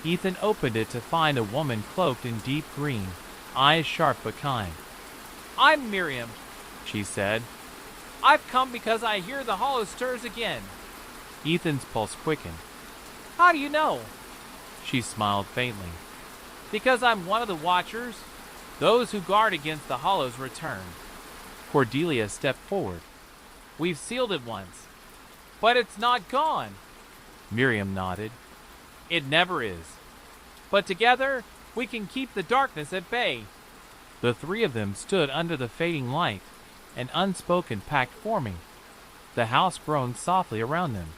Ethan opened it to find a woman cloaked in deep green, eyes sharp but kind. "I'm Miriam," she said. "I've come because I hear the hollow stirs again." Ethan's pulse quickened. "How do you know?" She smiled faintly. "Because I'm one of the Watchers, those who guard against the hollow's return." Cordelia stepped forward. "We've sealed it once, but it's not gone." Miriam nodded. "It never is. But together, we can keep the darkness at bay." The three of them stood under the fading light, an unspoken pact forming. The house groaned softly around them,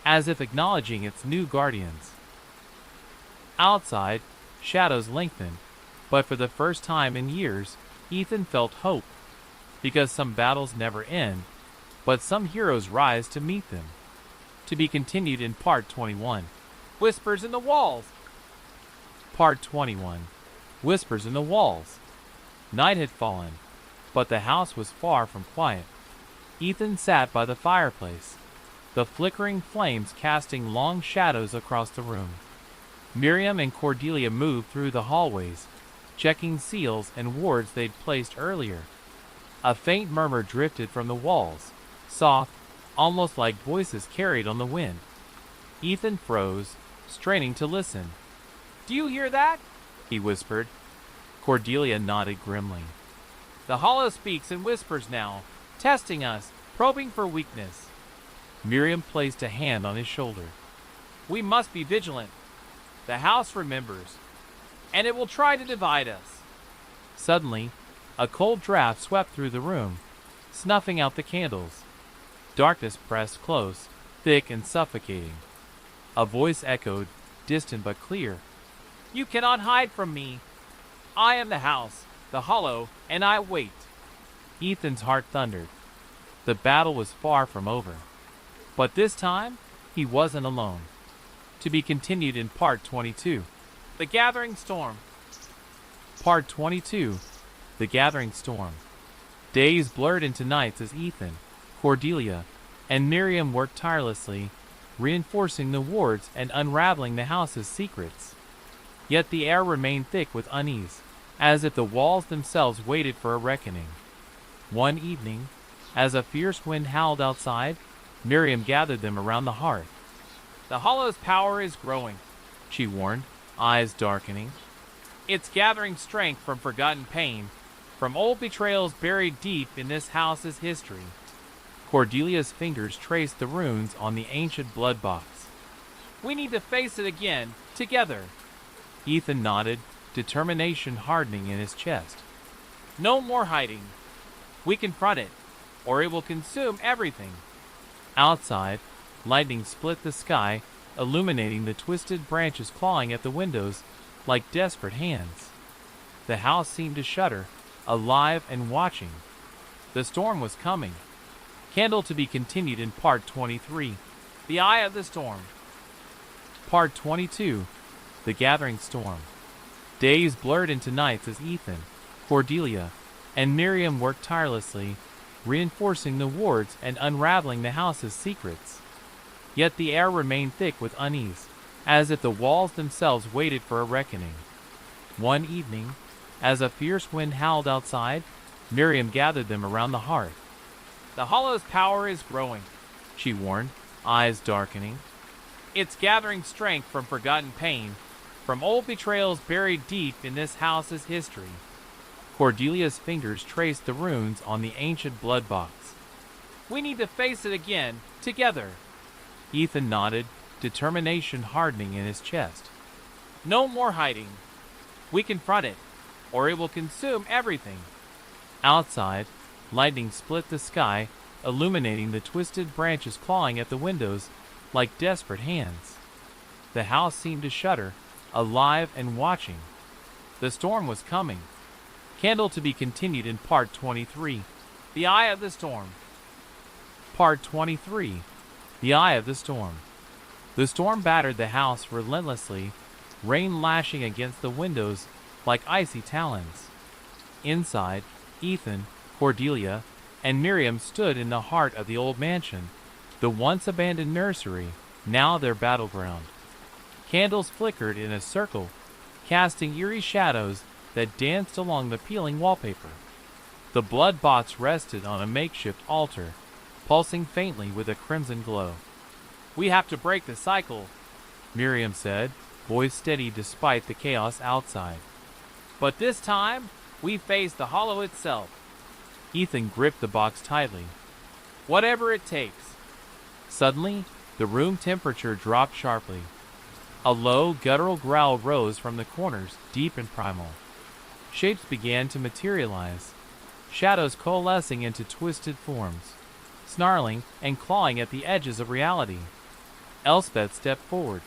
as if acknowledging its new guardians. Outside, shadows lengthened, but for the first time in years, Ethan felt hope, because some battles never end, but some heroes rise to meet them. To be continued in Part 21. Whispers in the Walls. Part 21. Whispers in the Walls. Night had fallen, but the house was far from quiet. Ethan sat by the fireplace, the flickering flames casting long shadows across the room. Miriam and Cordelia moved through the hallways, checking seals and wards they'd placed earlier. A faint murmur drifted from the walls, soft, almost like voices carried on the wind. Ethan froze, straining to listen. "Do you hear that?" he whispered. Cordelia nodded grimly. "The hollow speaks in whispers now, testing us, probing for weakness." Miriam placed a hand on his shoulder. "We must be vigilant. The house remembers, and it will try to divide us." Suddenly, a cold draft swept through the room, snuffing out the candles. Darkness pressed close, thick and suffocating. A voice echoed, distant but clear. "You cannot hide from me. I am the house, the hollow, and I wait." Ethan's heart thundered. The battle was far from over. But this time, he wasn't alone. To be continued in Part 22. The Gathering Storm. Part 22. The Gathering Storm. Days blurred into nights as Ethan, Cordelia, and Miriam worked tirelessly, reinforcing the wards and unraveling the house's secrets. Yet the air remained thick with unease, as if the walls themselves waited for a reckoning. One evening, as a fierce wind howled outside, Miriam gathered them around the hearth. "The Hollow's power is growing," she warned, eyes darkening. "It's gathering strength from forgotten pain, from old betrayals buried deep in this house's history." Cordelia's fingers traced the runes on the ancient blood box. "We need to face it again, together." Ethan nodded, determination hardening in his chest. "No more hiding. We confront it, or it will consume everything." Outside, lightning split the sky, illuminating the twisted branches clawing at the windows like desperate hands. The house seemed to shudder, alive and watching. The storm was coming. Candle to be continued in Part 23, The Eye of the Storm. Part 22, The Gathering Storm. Days blurred into nights as Ethan, Cordelia, and Miriam worked tirelessly, reinforcing the wards and unraveling the house's secrets. Yet the air remained thick with unease, as if the walls themselves waited for a reckoning. One evening, as a fierce wind howled outside, Miriam gathered them around the hearth. "The Hollow's power is growing," she warned, eyes darkening. "It's gathering strength from forgotten pain, from old betrayals buried deep in this house's history." Cordelia's fingers traced the runes on the ancient blood box. "We need to face it again, together." Ethan nodded, determination hardening in his chest. "No more hiding. We confront it, or it will consume everything." Outside, lightning split the sky, illuminating the twisted branches clawing at the windows like desperate hands. The house seemed to shudder, alive and watching. The storm was coming. Candle to be continued in Part 23, The Eye of the Storm. Part 23, The Eye of the Storm. The storm battered the house relentlessly, rain lashing against the windows like icy talons. Inside, Ethan, Cordelia, and Miriam stood in the heart of the old mansion, the once abandoned nursery, now their battleground. Candles flickered in a circle, casting eerie shadows that danced along the peeling wallpaper. The blood box rested on a makeshift altar, pulsing faintly with a crimson glow. "We have to break the cycle," Miriam said, voice steady despite the chaos outside. "But this time, we face the Hollow itself." Ethan gripped the box tightly. "Whatever it takes." Suddenly, the room temperature dropped sharply. A low, guttural growl rose from the corners, deep and primal. Shapes began to materialize, shadows coalescing into twisted forms, snarling and clawing at the edges of reality. Elspeth stepped forward,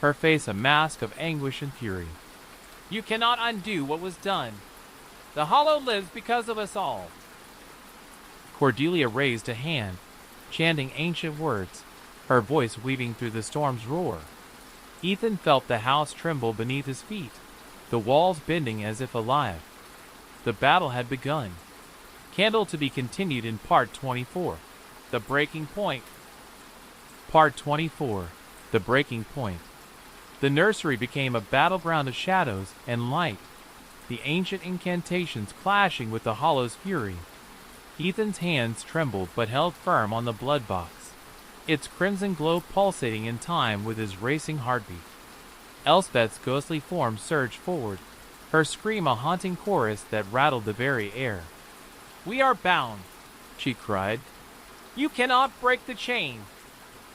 her face a mask of anguish and fury. "You cannot undo what was done. The Hollow lives because of us all." Cordelia raised a hand, chanting ancient words, her voice weaving through the storm's roar. Ethan felt the house tremble beneath his feet, the walls bending as if alive. The battle had begun. Candle to be continued in Part 24, The Breaking Point. Part 24, The Breaking Point. The nursery became a battleground of shadows and light, the ancient incantations clashing with the Hollow's fury. Ethan's hands trembled but held firm on the blood box, its crimson glow pulsating in time with his racing heartbeat. Elspeth's ghostly form surged forward, her scream a haunting chorus that rattled the very air. "We are bound," she cried. "You cannot break the chain."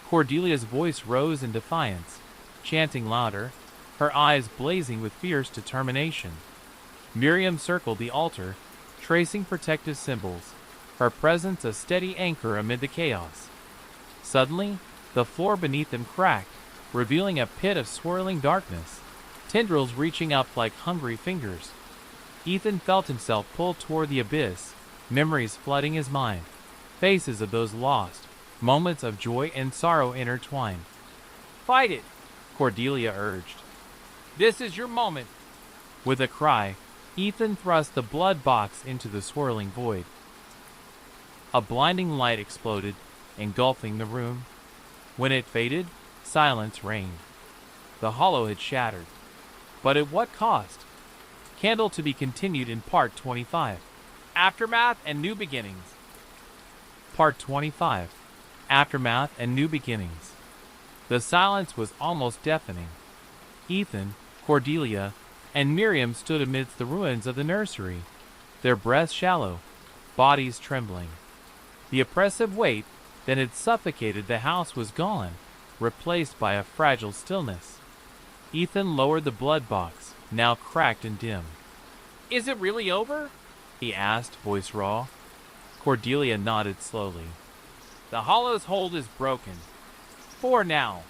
Cordelia's voice rose in defiance, chanting louder, her eyes blazing with fierce determination. Miriam circled the altar, tracing protective symbols, her presence a steady anchor amid the chaos. Suddenly, the floor beneath them cracked, revealing a pit of swirling darkness, tendrils reaching up like hungry fingers. Ethan felt himself pulled toward the abyss, memories flooding his mind, faces of those lost, moments of joy and sorrow intertwined. "Fight it," Cordelia urged. "This is your moment." With a cry, Ethan thrust the blood box into the swirling void. A blinding light exploded, engulfing the room. When it faded, silence reigned. The Hollow had shattered. But at what cost? Candle to be continued in Part 25. Aftermath and New Beginnings. Part 25. Aftermath and New Beginnings. The silence was almost deafening. Ethan, Cordelia, and Miriam stood amidst the ruins of the nursery, their breaths shallow, bodies trembling. The oppressive weight that had suffocated the house was gone, replaced by a fragile stillness. Ethan lowered the blood box, now cracked and dim. "Is it really over?" he asked, voice raw. Cordelia nodded slowly. "The Hollow's hold is broken. For now."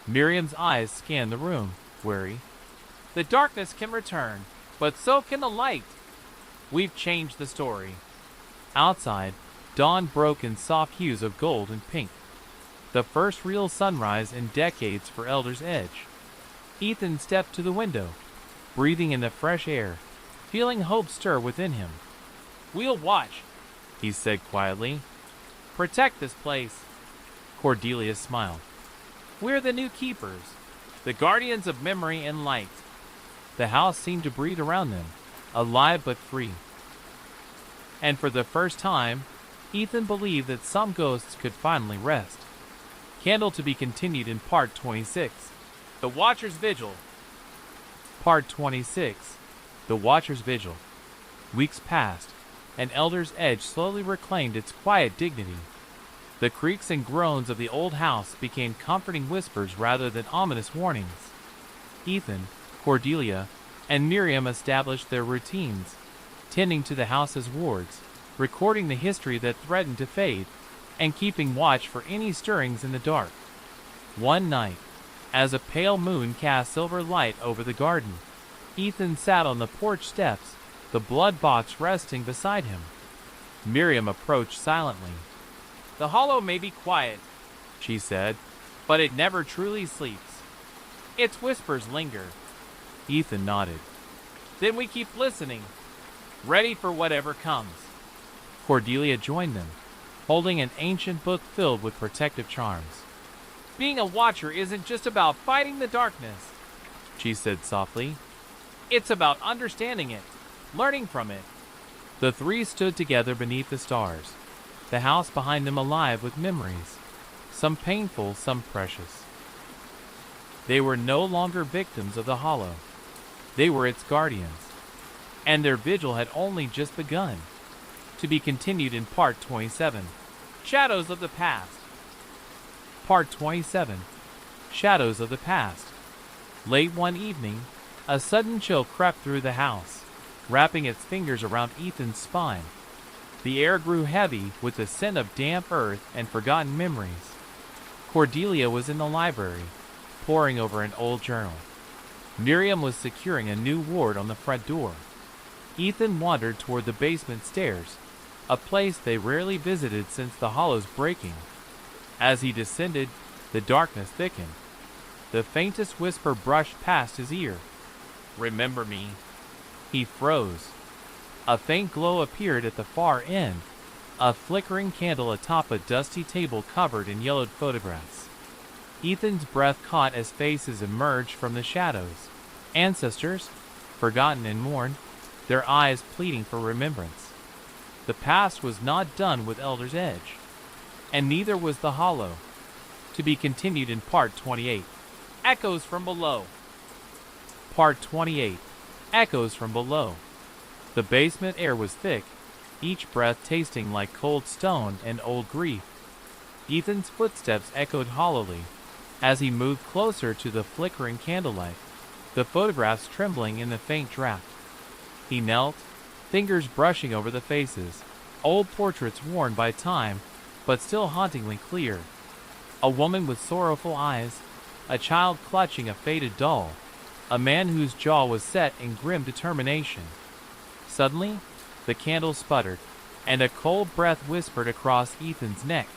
Miriam's eyes scanned the room, wary. "The darkness can return, but so can the light. We've changed the story." Outside, dawn broke in soft hues of gold and pink. The first real sunrise in decades for Elder's Edge. Ethan stepped to the window, breathing in the fresh air, feeling hope stir within him. "We'll watch," he said quietly. "Protect this place." Cordelia smiled. "We're the new keepers, the guardians of memory and light." The house seemed to breathe around them, alive but free. And for the first time, Ethan believed that some ghosts could finally rest. Candle to be continued in Part 26. The Watcher's Vigil. Part 26. The Watcher's Vigil. Weeks passed, and Elder's Edge slowly reclaimed its quiet dignity. The creaks and groans of the old house became comforting whispers rather than ominous warnings. Ethan, Cordelia, and Miriam established their routines, tending to the house's wards, recording the history that threatened to fade, and keeping watch for any stirrings in the dark. One night, as a pale moon cast silver light over the garden, Ethan sat on the porch steps, the blood box resting beside him. Miriam approached silently. "The Hollow may be quiet," she said, "but it never truly sleeps. Its whispers linger." Ethan nodded. "Then we keep listening, ready for whatever comes." Cordelia joined them, holding an ancient book filled with protective charms. "Being a watcher isn't just about fighting the darkness," she said softly. "It's about understanding it, learning from it." The three stood together beneath the stars, the house behind them alive with memories, some painful, some precious. They were no longer victims of the Hollow. They were its guardians, and their vigil had only just begun. To be continued in Part 27. Shadows of the Past. Part 27. Shadows of the Past. Late one evening, a sudden chill crept through the house, wrapping its fingers around Ethan's spine. The air grew heavy with the scent of damp earth and forgotten memories. Cordelia was in the library, poring over an old journal. Miriam was securing a new ward on the front door. Ethan wandered toward the basement stairs, a place they rarely visited since the Hollow's breaking. As he descended, the darkness thickened. The faintest whisper brushed past his ear. "Remember me." He froze. A faint glow appeared at the far end, a flickering candle atop a dusty table covered in yellowed photographs. Ethan's breath caught as faces emerged from the shadows. Ancestors, forgotten and mourned, their eyes pleading for remembrance. The past was not done with Elder's Edge, and neither was the Hollow. To be continued in Part 28. Echoes from Below. Part 28. Echoes from Below. The basement air was thick, each breath tasting like cold stone and old grief. Ethan's footsteps echoed hollowly as he moved closer to the flickering candlelight, the photographs trembling in the faint draft. He knelt, fingers brushing over the faces, old portraits worn by time, but still hauntingly clear. A woman with sorrowful eyes, a child clutching a faded doll, a man whose jaw was set in grim determination. Suddenly, the candle sputtered, and a cold breath whispered across Ethan's neck.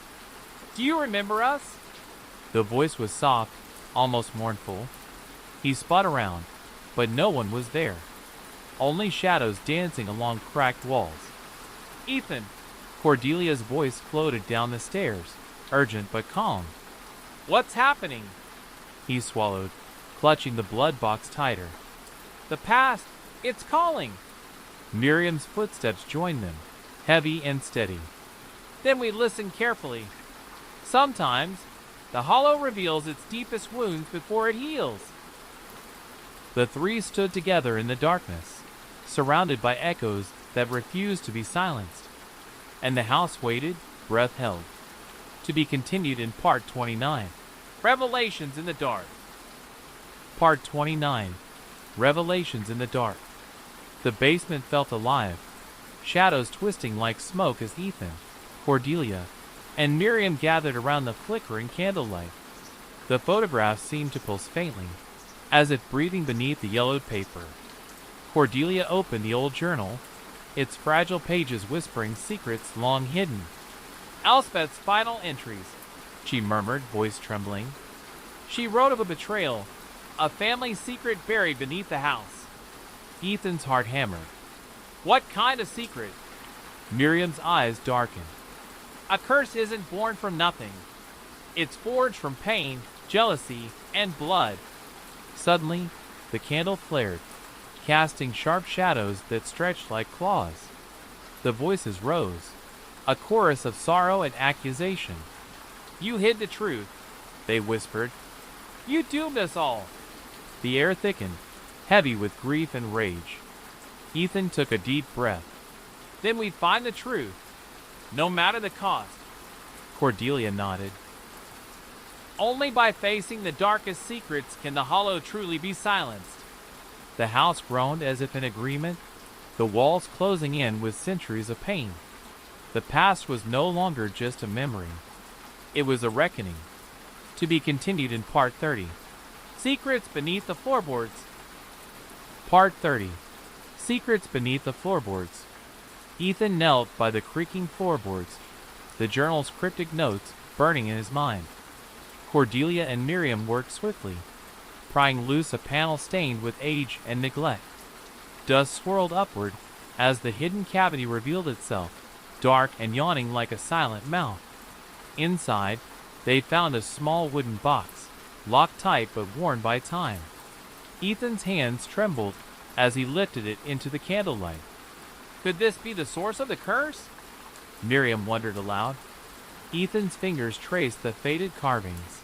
"Do you remember us?" The voice was soft, almost mournful. He spun around, but no one was there. Only shadows dancing along cracked walls. "Ethan!" Cordelia's voice floated down the stairs, urgent but calm. "What's happening?" He swallowed, clutching the blood box tighter. The past, it's calling. Miriam's footsteps join them, heavy and steady. Then we listen carefully. Sometimes, the hollow reveals its deepest wounds before it heals. The three stood together in the darkness, surrounded by echoes that refused to be silenced. And the house waited, breath held. To be continued in Part 29. Revelations in the Dark. Part 29. Revelations in the Dark. The basement felt alive, shadows twisting like smoke as Ethan, Cordelia, and Miriam gathered around the flickering candlelight. The photographs seemed to pulse faintly, as if breathing beneath the yellowed paper. Cordelia opened the old journal, its fragile pages whispering secrets long hidden. Elspeth's final entries, she murmured, voice trembling. She wrote of a betrayal, a family secret buried beneath the house. Ethan's heart hammered. What kind of secret? Miriam's eyes darkened. A curse isn't born from nothing. It's forged from pain, jealousy, and blood. Suddenly, the candle flared, casting sharp shadows that stretched like claws. The voices rose, a chorus of sorrow and accusation. You hid the truth, they whispered. You doomed us all. The air thickened, heavy with grief and rage. Ethan took a deep breath. Then we'd find the truth, no matter the cost. Cordelia nodded. Only by facing the darkest secrets can the hollow truly be silenced. The house groaned as if in agreement, the walls closing in with centuries of pain. The past was no longer just a memory. It was a reckoning, to be continued in Part 30. Secrets Beneath the Floorboards. Part 30. Secrets Beneath the Floorboards. Ethan knelt by the creaking floorboards, the journal's cryptic notes burning in his mind. Cordelia and Miriam worked swiftly, prying loose a panel stained with age and neglect. Dust swirled upward as the hidden cavity revealed itself, dark and yawning like a silent mouth. Inside, they found a small wooden box, locked tight but worn by time. Ethan's hands trembled as he lifted it into the candlelight. Could this be the source of the curse? Miriam wondered aloud. Ethan's fingers traced the faded carvings,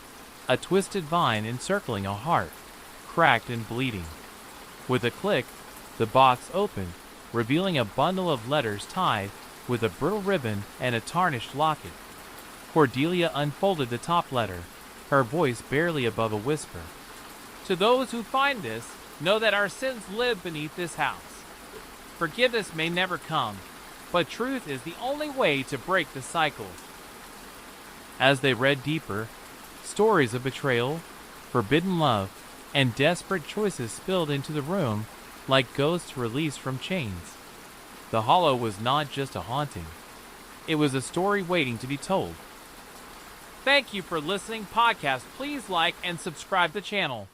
a twisted vine encircling a heart, cracked and bleeding. With a click, the box opened, revealing a bundle of letters tied with a brittle ribbon and a tarnished locket. Cordelia unfolded the top letter, her voice barely above a whisper. To those who find this, know that our sins live beneath this house. Forgiveness may never come, but truth is the only way to break the cycle. As they read deeper, stories of betrayal, forbidden love, and desperate choices spilled into the room like ghosts released from chains. The Hollow was not just a haunting. It was a story waiting to be told. Thank you for listening. Podcast. Please like and subscribe the channel.